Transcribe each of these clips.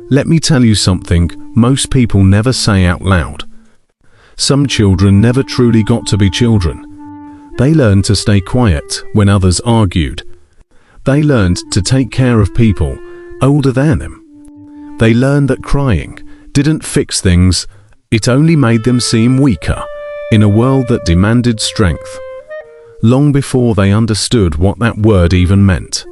Let me tell you something most people never say out loud. Some children never truly got to be children. They learned to stay quiet when others argued. They learned to take care of people older than them. They learned that crying didn't fix things, it only made them seem weaker in a world that demanded strength, long before they understood what that word even meant.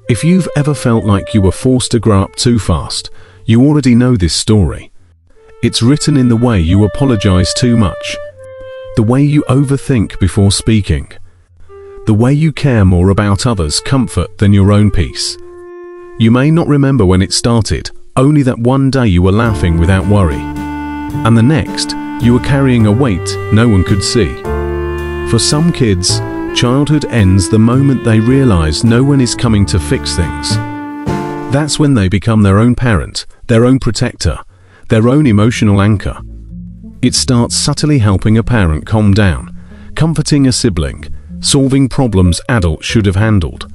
If you've ever felt like you were forced to grow up too fast, you already know this story. It's written in the way you apologize too much, the way you overthink before speaking, the way you care more about others' comfort than your own peace. You may not remember when it started, only that one day you were laughing without worry, and the next you were carrying a weight no one could see. For some kids, childhood ends the moment they realize no one is coming to fix things. That's when they become their own parent, their own protector, their own emotional anchor. It starts subtly helping a parent calm down, comforting a sibling, solving problems adults should have handled.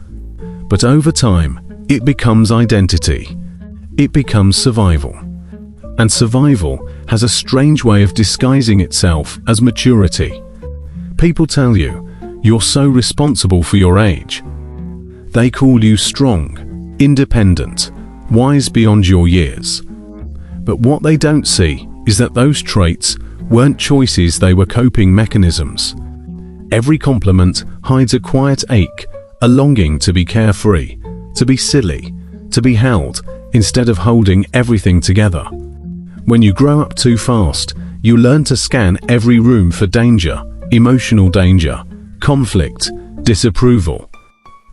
But over time, it becomes identity. It becomes survival. And survival has a strange way of disguising itself as maturity. People tell you, you're so responsible for your age. They call you strong, independent, wise beyond your years. But what they don't see is that those traits weren't choices, they were coping mechanisms. Every compliment hides a quiet ache, a longing to be carefree, to be silly, to be held instead of holding everything together. When you grow up too fast, you learn to scan every room for danger, emotional danger, conflict, disapproval.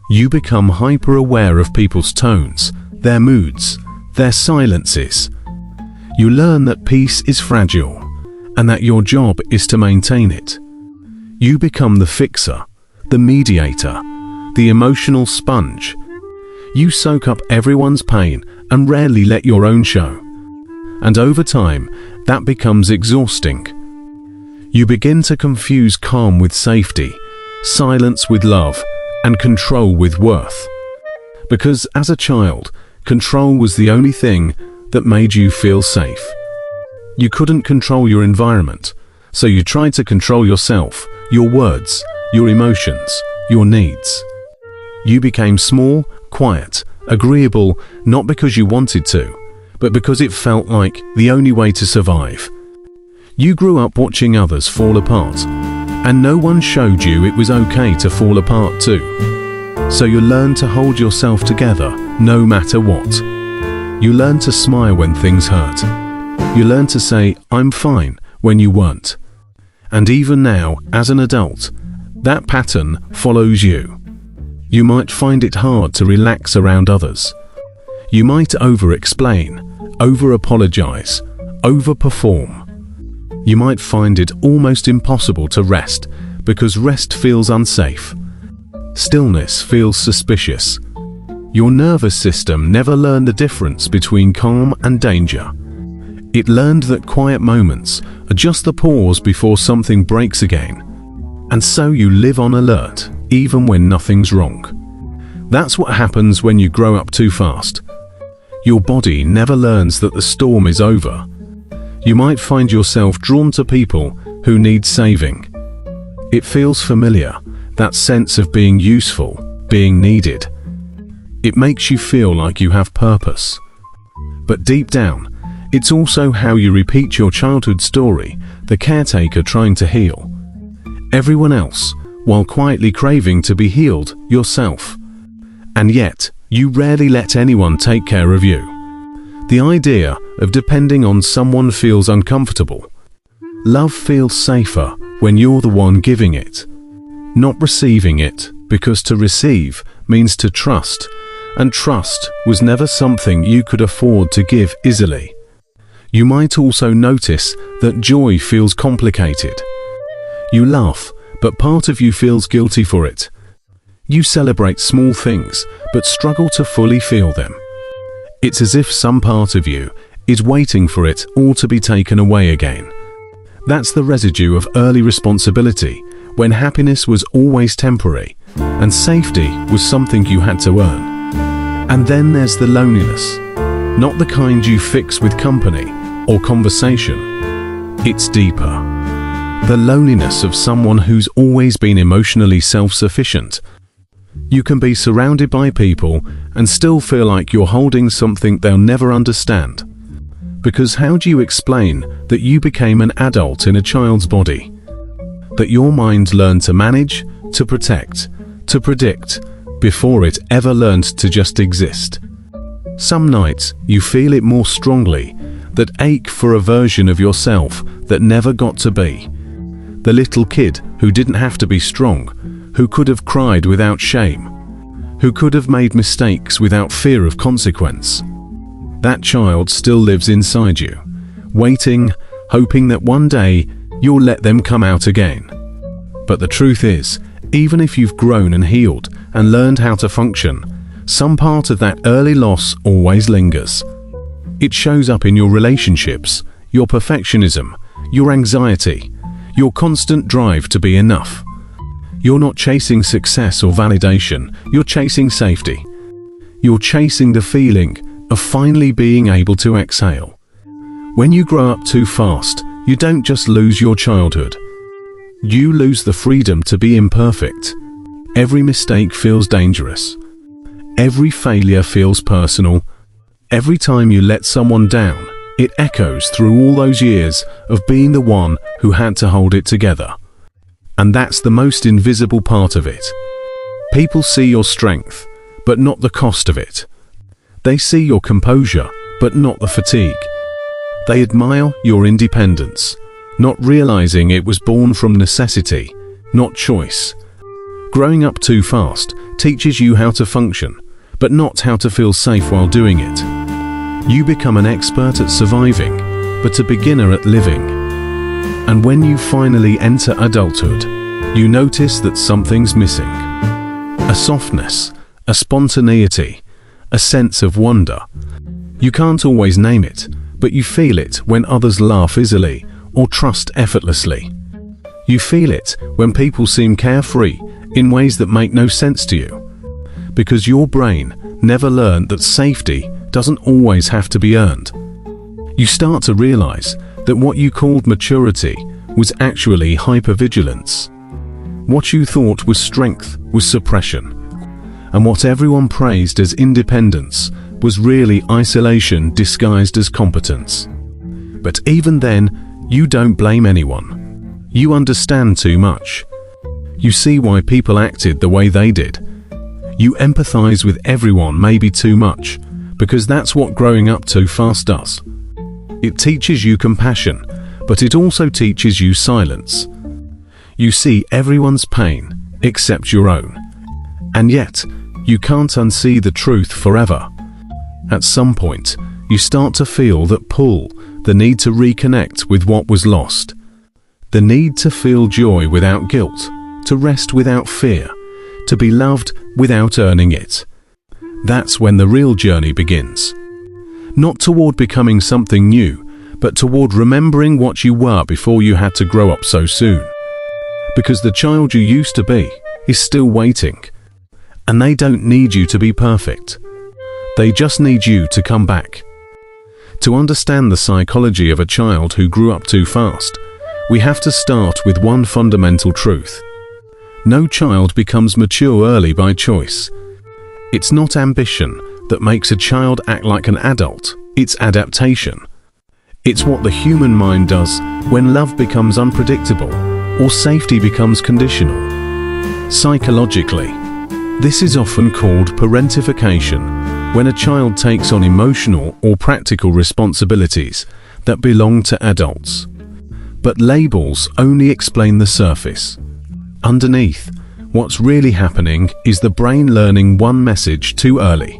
You become hyper-aware of people's tones, their moods, their silences. You learn that peace is fragile, and that your job is to maintain it. You become the fixer, the mediator, the emotional sponge. You soak up everyone's pain and rarely let your own show. And over time, that becomes exhausting. You begin to confuse calm with safety, silence with love, and control with worth. Because as a child, control was the only thing that made you feel safe. You couldn't control your environment, so you tried to control yourself, your words, your emotions, your needs. You became small, quiet, agreeable, not because you wanted to, but because it felt like the only way to survive. You grew up watching others fall apart, and no one showed you it was okay to fall apart too. So you learned to hold yourself together no matter what. You learned to smile when things hurt. You learned to say, "I'm fine," when you weren't. And even now, as an adult, that pattern follows you. You might find it hard to relax around others. You might over-explain, over-apologize, over-perform. You might find it almost impossible to rest because rest feels unsafe. Stillness feels suspicious. Your nervous system never learned the difference between calm and danger. It learned that quiet moments are just the pause before something breaks again. And so you live on alert, even when nothing's wrong. That's what happens when you grow up too fast. Your body never learns that the storm is over. You might find yourself drawn to people who need saving. It feels familiar, that sense of being useful, being needed. It makes you feel like you have purpose. But deep down, it's also how you repeat your childhood story, the caretaker trying to heal everyone else, while quietly craving to be healed yourself. And yet, you rarely let anyone take care of you. The idea of depending on someone feels uncomfortable. Love feels safer when you're the one giving it, not receiving it, because to receive means to trust, and trust was never something you could afford to give easily. You might also notice that joy feels complicated. You laugh, but part of you feels guilty for it. You celebrate small things, but struggle to fully feel them. It's as if some part of you is waiting for it all to be taken away again. That's the residue of early responsibility, when happiness was always temporary, and safety was something you had to earn. And then there's the loneliness. Not the kind you fix with company or conversation. It's deeper. The loneliness of someone who's always been emotionally self-sufficient. You can be surrounded by people and still feel like you're holding something they'll never understand. Because how do you explain that you became an adult in a child's body? That your mind learned to manage, to protect, to predict, before it ever learned to just exist. Some nights you feel it more strongly, that ache for a version of yourself that never got to be. The little kid who didn't have to be strong, who could have cried without shame, who could have made mistakes without fear of consequence. That child still lives inside you, waiting, hoping that one day you'll let them come out again. But the truth is, even if you've grown and healed and learned how to function, some part of that early loss always lingers. It shows up in your relationships, your perfectionism, your anxiety, your constant drive to be enough. You're not chasing success or validation, you're chasing safety. You're chasing the feeling of finally being able to exhale. When you grow up too fast, you don't just lose your childhood. You lose the freedom to be imperfect. Every mistake feels dangerous. Every failure feels personal. Every time you let someone down, it echoes through all those years of being the one who had to hold it together. And that's the most invisible part of it. People see your strength, but not the cost of it. They see your composure, but not the fatigue. They admire your independence, not realizing it was born from necessity, not choice. Growing up too fast teaches you how to function, but not how to feel safe while doing it. You become an expert at surviving, but a beginner at living. And when you finally enter adulthood, you notice that something's missing. A softness, a spontaneity, a sense of wonder. You can't always name it, but you feel it when others laugh easily or trust effortlessly. You feel it when people seem carefree in ways that make no sense to you. Because your brain never learned that safety doesn't always have to be earned. You start to realize that what you called maturity was actually hypervigilance. What you thought was strength was suppression. And what everyone praised as independence was really isolation disguised as competence. But even then, you don't blame anyone. You understand too much. You see why people acted the way they did. You empathize with everyone maybe too much, because that's what growing up too fast does. It teaches you compassion, but it also teaches you silence. You see everyone's pain except your own. And yet, you can't unsee the truth forever. At some point, you start to feel that pull, the need to reconnect with what was lost. The need to feel joy without guilt, to rest without fear, to be loved without earning it. That's when the real journey begins. Not toward becoming something new, but toward remembering what you were before you had to grow up so soon. Because the child you used to be is still waiting. And they don't need you to be perfect. They just need you to come back. To understand the psychology of a child who grew up too fast, we have to start with one fundamental truth. No child becomes mature early by choice. It's not ambition that makes a child act like an adult, it's adaptation. It's what the human mind does when love becomes unpredictable or safety becomes conditional. Psychologically, this is often called parentification, when a child takes on emotional or practical responsibilities that belong to adults. But labels only explain the surface. Underneath, what's really happening is the brain learning one message too early.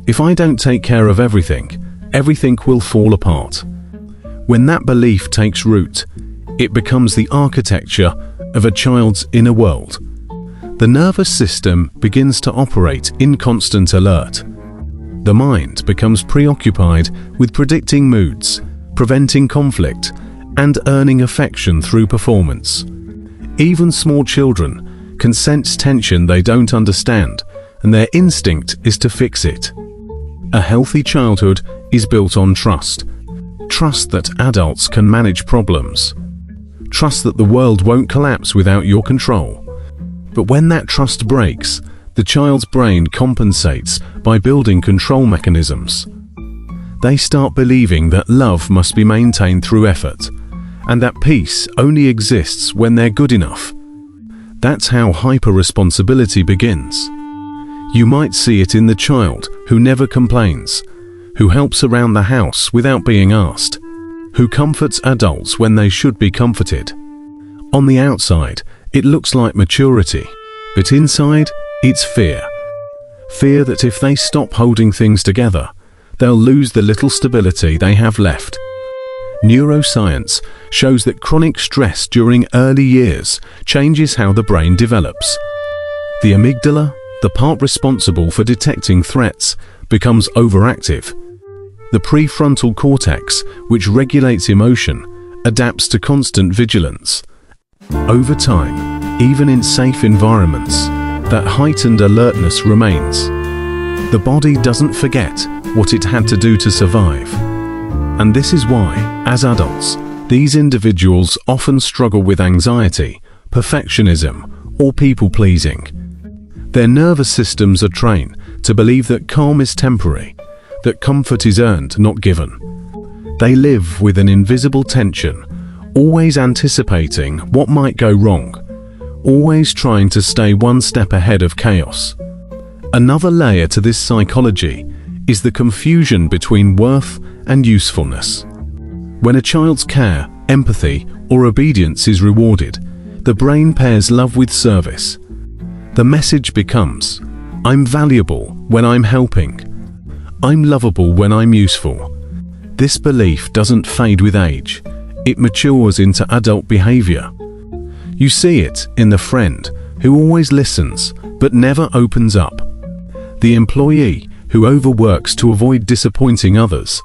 If I don't take care of everything, everything will fall apart. When that belief takes root, it becomes the architecture of a child's inner world. The nervous system begins to operate in constant alert. The mind becomes preoccupied with predicting moods, preventing conflict, and earning affection through performance. Even small children can sense tension they don't understand, and their instinct is to fix it. A healthy childhood is built on trust. Trust that adults can manage problems. Trust that the world won't collapse without your control. But when that trust breaks, the child's brain compensates by building control mechanisms. They start believing that love must be maintained through effort, and that peace only exists when they're good enough. That's how hyper-responsibility begins. You might see it in the child who never complains, who helps around the house without being asked, who comforts adults when they should be comforted. On the outside, it looks like maturity, but inside, it's fear. Fear that if they stop holding things together, they'll lose the little stability they have left. Neuroscience shows that chronic stress during early years changes how the brain develops. The amygdala, the part responsible for detecting threats, becomes overactive. The prefrontal cortex, which regulates emotion, adapts to constant vigilance. Over time, even in safe environments, that heightened alertness remains. The body doesn't forget what it had to do to survive. And this is why, as adults, these individuals often struggle with anxiety, perfectionism, or people-pleasing. Their nervous systems are trained to believe that calm is temporary, that comfort is earned, not given. They live with an invisible tension, always anticipating what might go wrong, always trying to stay one step ahead of chaos. Another layer to this psychology is the confusion between worth and usefulness. When a child's care, empathy, or obedience is rewarded, the brain pairs love with service. The message becomes, I'm valuable when I'm helping. I'm lovable when I'm useful. This belief doesn't fade with age. It matures into adult behavior. You see it in the friend who always listens but never opens up. The employee who overworks to avoid disappointing others.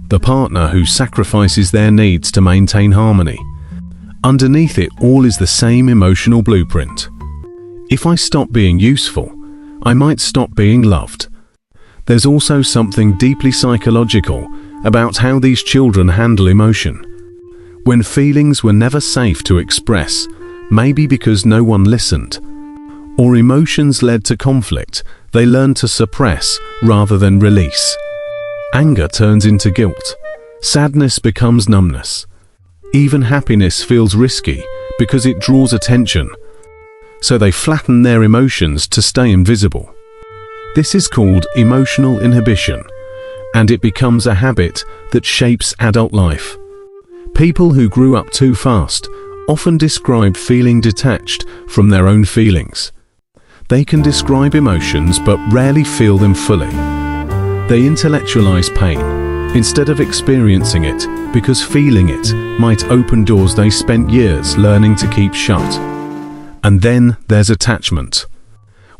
The partner who sacrifices their needs to maintain harmony. Underneath it all is the same emotional blueprint. If I stop being useful, I might stop being loved. There's also something deeply psychological about how these children handle emotion. When feelings were never safe to express, maybe because no one listened, or emotions led to conflict, they learn to suppress rather than release. Anger turns into guilt. Sadness becomes numbness. Even happiness feels risky because it draws attention. So they flatten their emotions to stay invisible. This is called emotional inhibition, and it becomes a habit that shapes adult life. People who grew up too fast often describe feeling detached from their own feelings. They can describe emotions but rarely feel them fully. They intellectualize pain instead of experiencing it because feeling it might open doors they spent years learning to keep shut. And then there's attachment.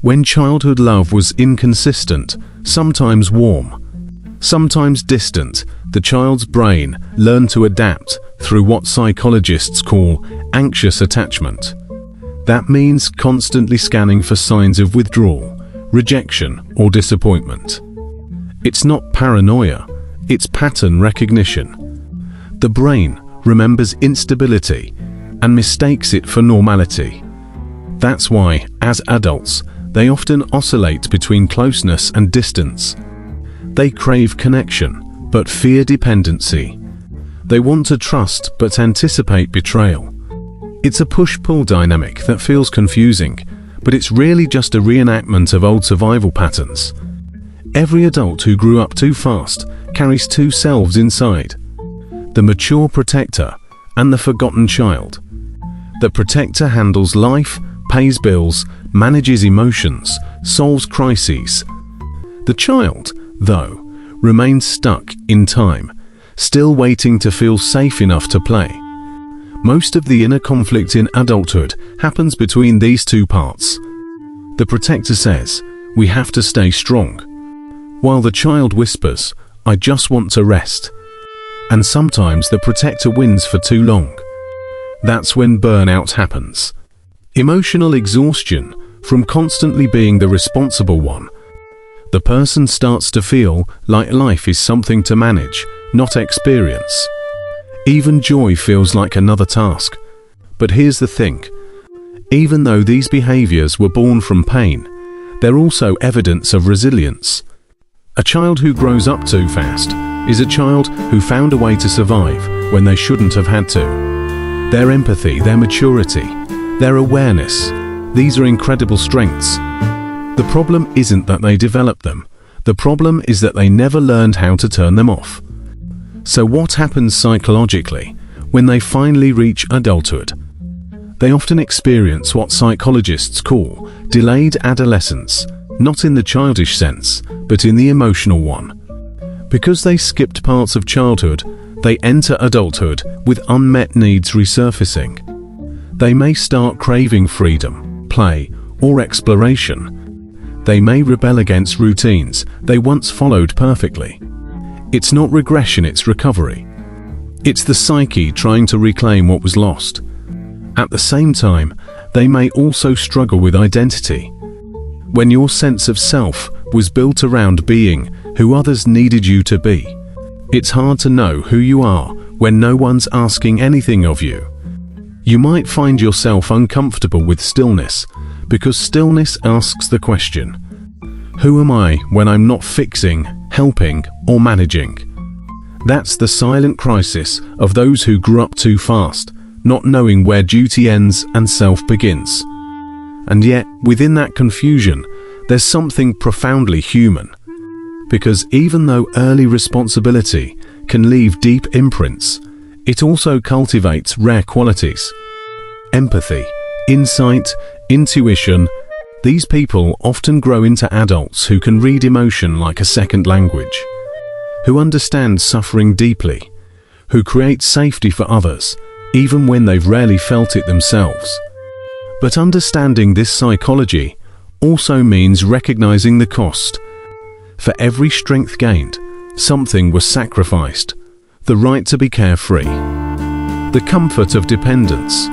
When childhood love was inconsistent, sometimes warm, sometimes distant, the child's brain learned to adapt through what psychologists call anxious attachment. That means constantly scanning for signs of withdrawal, rejection, or disappointment. It's not paranoia, it's pattern recognition. The brain remembers instability and mistakes it for normality. That's why, as adults, they often oscillate between closeness and distance. They crave connection, but fear dependency. They want to trust, but anticipate betrayal. It's a push-pull dynamic that feels confusing, but it's really just a reenactment of old survival patterns. Every adult who grew up too fast carries two selves inside: the mature protector and the forgotten child. The protector handles life, pays bills, manages emotions, solves crises. The child, though, remains stuck in time, still waiting to feel safe enough to play. Most of the inner conflict in adulthood happens between these two parts. The protector says, "We have to stay strong," while the child whispers, "I just want to rest." And sometimes the protector wins for too long. That's when burnout happens. Emotional exhaustion from constantly being the responsible one. The person starts to feel like life is something to manage, not experience. Even joy feels like another task. But here's the thing. Even though these behaviors were born from pain, they're also evidence of resilience. A child who grows up too fast is a child who found a way to survive when they shouldn't have had to. Their empathy, their maturity, their awareness, these are incredible strengths. The problem isn't that they developed them. The problem is that they never learned how to turn them off. So what happens psychologically when they finally reach adulthood? They often experience what psychologists call delayed adolescence, not in the childish sense, but in the emotional one. Because they skipped parts of childhood, they enter adulthood with unmet needs resurfacing. They may start craving freedom, play, or exploration. They may rebel against routines they once followed perfectly. It's not regression, it's recovery. It's the psyche trying to reclaim what was lost. At the same time, they may also struggle with identity. When your sense of self was built around being who others needed you to be, it's hard to know who you are when no one's asking anything of you. You might find yourself uncomfortable with stillness, because stillness asks the question, who am I when I'm not fixing, helping, or managing? That's the silent crisis of those who grew up too fast, not knowing where duty ends and self begins. And yet, within that confusion, there's something profoundly human. Because even though early responsibility can leave deep imprints, it also cultivates rare qualities. Empathy, insight, intuition. These people often grow into adults who can read emotion like a second language, who understand suffering deeply, who create safety for others, even when they've rarely felt it themselves. But understanding this psychology also means recognizing the cost. For every strength gained, something was sacrificed. The right to be carefree, the comfort of dependence,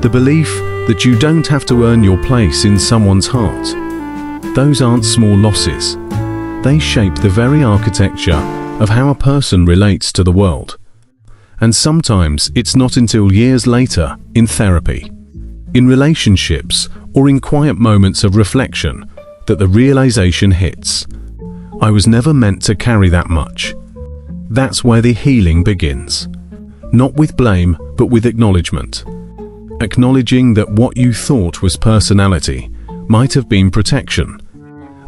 the belief that you don't have to earn your place in someone's heart. Those aren't small losses. They shape the very architecture of how a person relates to the world. And sometimes it's not until years later, in therapy, in relationships, or in quiet moments of reflection, that the realization hits. I was never meant to carry that much. That's where the healing begins. Not with blame, but with acknowledgement. Acknowledging that what you thought was personality might have been protection.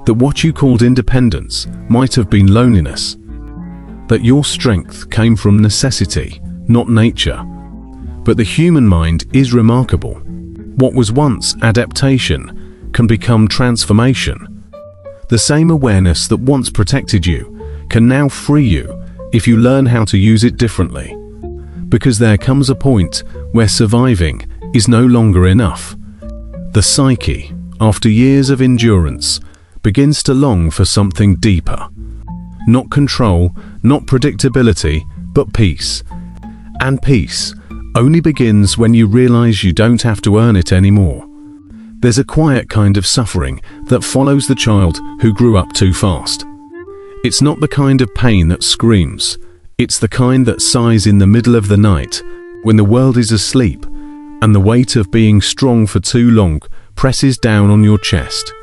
That what you called independence might have been loneliness. That your strength came from necessity, not nature. But the human mind is remarkable. What was once adaptation can become transformation. The same awareness that once protected you can now free you if you learn how to use it differently. Because there comes a point where surviving is no longer enough. The psyche, after years of endurance, begins to long for something deeper. Not control, not predictability, but peace. And peace only begins when you realize you don't have to earn it anymore. There's a quiet kind of suffering that follows the child who grew up too fast. It's not the kind of pain that screams. It's the kind that sighs in the middle of the night, when the world is asleep, and the weight of being strong for too long presses down on your chest.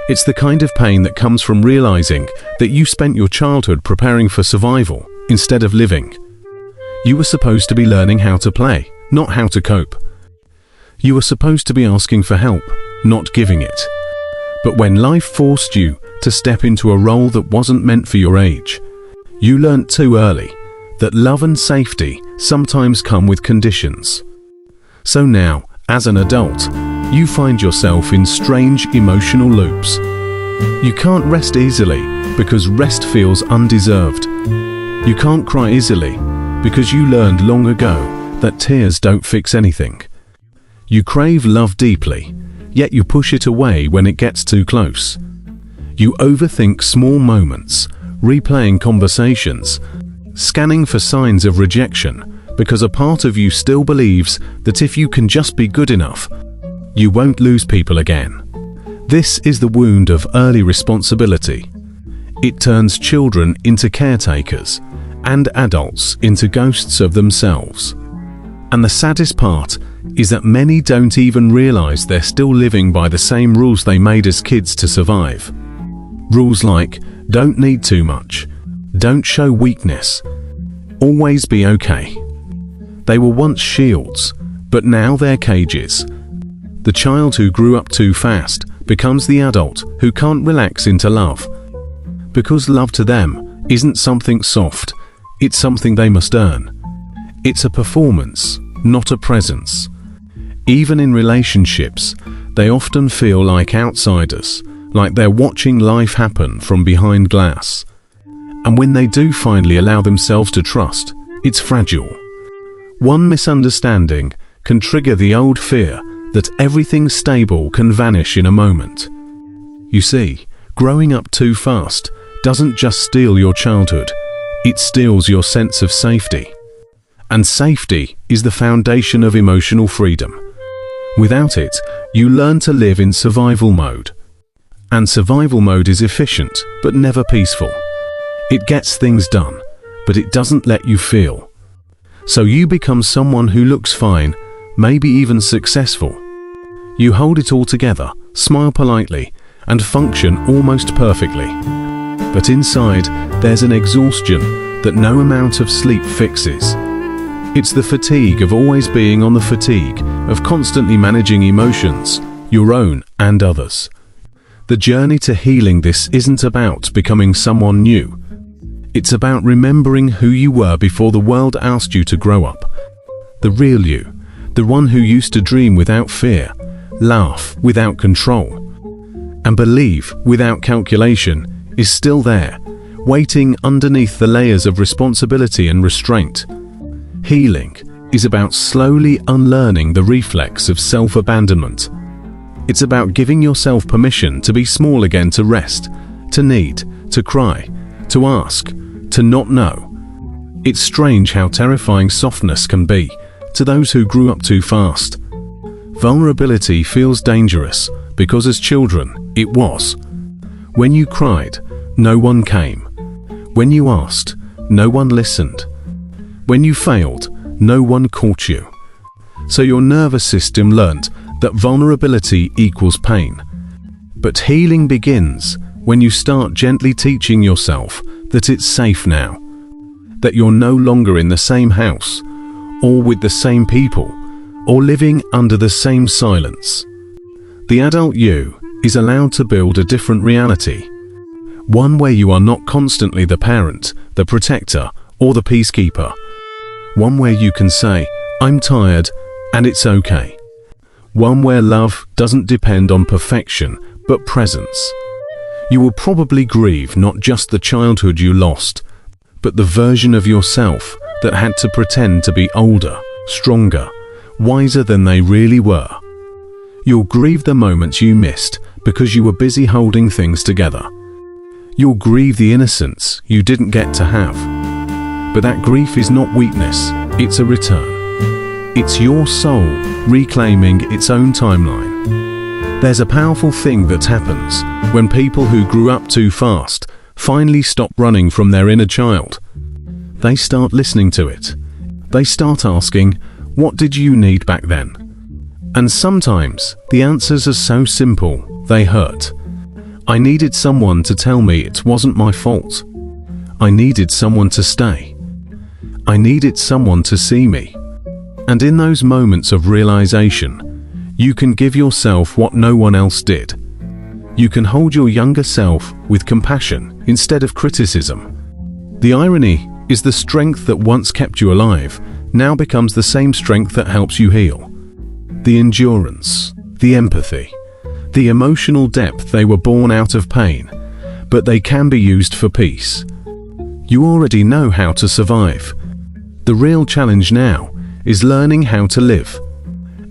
It's the kind of pain that comes from realizing that you spent your childhood preparing for survival instead of living. You were supposed to be learning how to play, not how to cope. You were supposed to be asking for help, not giving it. But when life forced you to step into a role that wasn't meant for your age, you learnt too early that love and safety sometimes come with conditions. So now, as an adult, you find yourself in strange emotional loops. You can't rest easily because rest feels undeserved. You can't cry easily because you learned long ago that tears don't fix anything. You crave love deeply, yet you push it away when it gets too close. You overthink small moments, replaying conversations, scanning for signs of rejection, because a part of you still believes that if you can just be good enough, you won't lose people again. This is the wound of early responsibility. It turns children into caretakers and adults into ghosts of themselves. And the saddest part is that many don't even realize they're still living by the same rules they made as kids to survive. Rules like, don't need too much, don't show weakness, always be okay. They were once shields, but now they're cages. The child who grew up too fast becomes the adult who can't relax into love. Because love to them isn't something soft, it's something they must earn. It's a performance, not a presence. Even in relationships, they often feel like outsiders, like they're watching life happen from behind glass. And when they do finally allow themselves to trust, it's fragile. One misunderstanding can trigger the old fear that everything stable can vanish in a moment. You see, growing up too fast doesn't just steal your childhood, it steals your sense of safety. And safety is the foundation of emotional freedom. Without it, you learn to live in survival mode. And survival mode is efficient, but never peaceful. It gets things done, but it doesn't let you feel. So you become someone who looks fine, maybe even successful. You hold it all together, smile politely, and function almost perfectly. But inside, there's an exhaustion that no amount of sleep fixes. It's the fatigue of always being on the fatigue, of constantly managing emotions, your own and others. The journey to healing this isn't about becoming someone new. It's about remembering who you were before the world asked you to grow up. The real you, the one who used to dream without fear, laugh without control, and believe without calculation, is still there, waiting underneath the layers of responsibility and restraint. Healing is about slowly unlearning the reflex of self-abandonment. It's about giving yourself permission to be small again, to rest, to need, to cry, to ask, to not know. It's strange how terrifying softness can be to those who grew up too fast. Vulnerability feels dangerous because as children, it was. When you cried, no one came. When you asked, no one listened. When you failed, no one caught you. So your nervous system learnt that vulnerability equals pain. But healing begins when you start gently teaching yourself that it's safe now, that you're no longer in the same house, or with the same people, or living under the same silence. The adult you is allowed to build a different reality, one where you are not constantly the parent, the protector, or the peacekeeper. One where you can say, I'm tired, and it's okay. One where love doesn't depend on perfection, but presence. You will probably grieve not just the childhood you lost, but the version of yourself that had to pretend to be older, stronger, wiser than they really were. You'll grieve the moments you missed because you were busy holding things together. You'll grieve the innocence you didn't get to have. But that grief is not weakness, it's a return. It's your soul reclaiming its own timeline. There's a powerful thing that happens when people who grew up too fast finally stop running from their inner child. They start listening to it. They start asking, what did you need back then? And sometimes the answers are so simple, they hurt. I needed someone to tell me it wasn't my fault. I needed someone to stay. I needed someone to see me. And in those moments of realization, you can give yourself what no one else did. You can hold your younger self with compassion instead of criticism. The irony is the strength that once kept you alive now becomes the same strength that helps you heal. The endurance, the empathy, the emotional depth, they were born out of pain, but they can be used for peace. You already know how to survive. The real challenge now is learning how to live.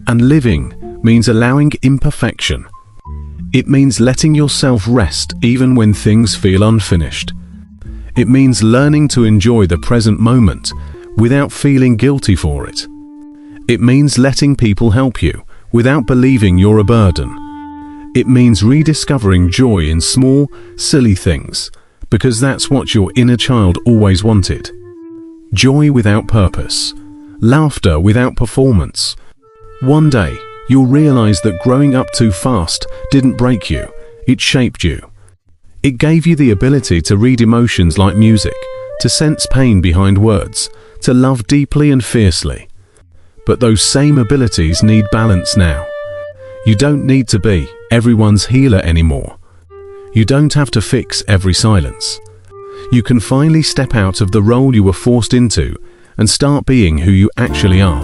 And living means allowing imperfection. It means letting yourself rest even when things feel unfinished. It means learning to enjoy the present moment without feeling guilty for it. It means letting people help you without believing you're a burden. It means rediscovering joy in small, silly things, because that's what your inner child always wanted. Joy without purpose, laughter without performance. One day, you'll realize that growing up too fast didn't break you, it shaped you. It gave you the ability to read emotions like music, to sense pain behind words, to love deeply and fiercely. But those same abilities need balance now. You don't need to be everyone's healer anymore. You don't have to fix every silence. You can finally step out of the role you were forced into and start being who you actually are.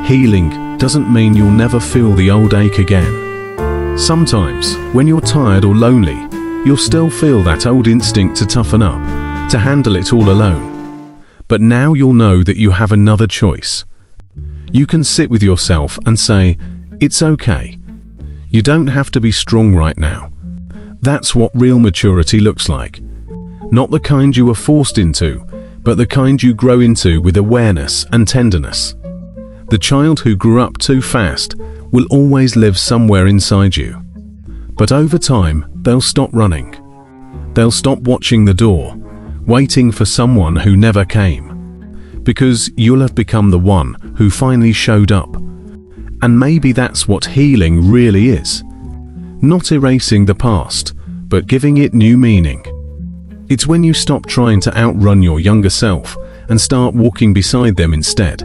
Healing doesn't mean you'll never feel the old ache again. Sometimes, when you're tired or lonely, you'll still feel that old instinct to toughen up, to handle it all alone. But now you'll know that you have another choice. You can sit with yourself and say, "It's okay. You don't have to be strong right now." That's what real maturity looks like. Not the kind you were forced into, but the kind you grow into with awareness and tenderness. The child who grew up too fast will always live somewhere inside you. But over time, they'll stop running. They'll stop watching the door, waiting for someone who never came. Because you'll have become the one who finally showed up. And maybe that's what healing really is. Not erasing the past, but giving it new meaning. It's when you stop trying to outrun your younger self and start walking beside them instead.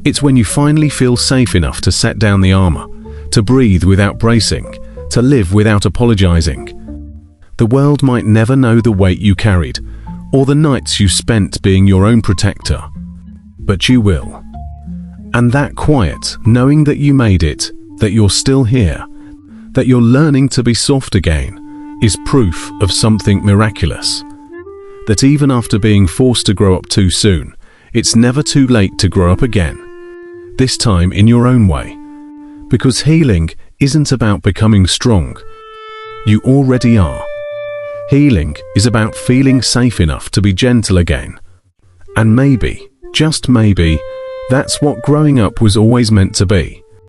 It's when you finally feel safe enough to set down the armor, to breathe without bracing, to live without apologizing. The world might never know the weight you carried, or the nights you spent being your own protector. But you will. And that quiet, knowing that you made it, that you're still here, that you're learning to be soft again, is proof of something miraculous. That even after being forced to grow up too soon, it's never too late to grow up again. This time in your own way. Because healing isn't about becoming strong. You already are. Healing is about feeling safe enough to be gentle again. And maybe, just maybe, that's what growing up was always meant to be.